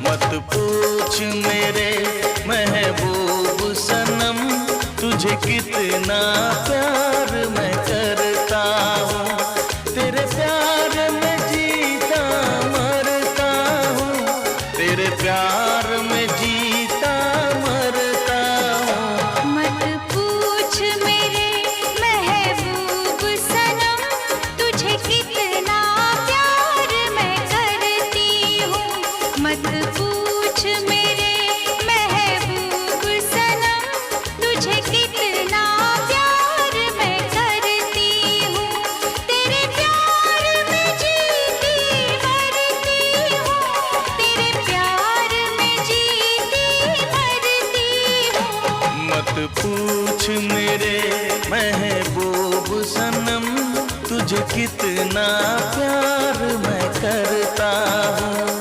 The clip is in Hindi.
मत पूछ मेरे महबूब सनम, तुझे कितना प्यार मैं करता हूँ। तेरे प्यार में जीता मरता हूँ, तेरे प्यार में जीता मरता हूँ। मत पूछ मेरे महबूब सनम, तुझे कितना प्यार मैं करती हूँ। मत पूछ मेरे महबूब सनम, तुझे कितना प्यार मैं करती हूँ। तेरे प्यार में जीती मरती हूँ, तेरे प्यार में जीती मरती हूँ। मत पूछ मेरे महबूब सनम, तुझे कितना प्यार मैं करता हूँ।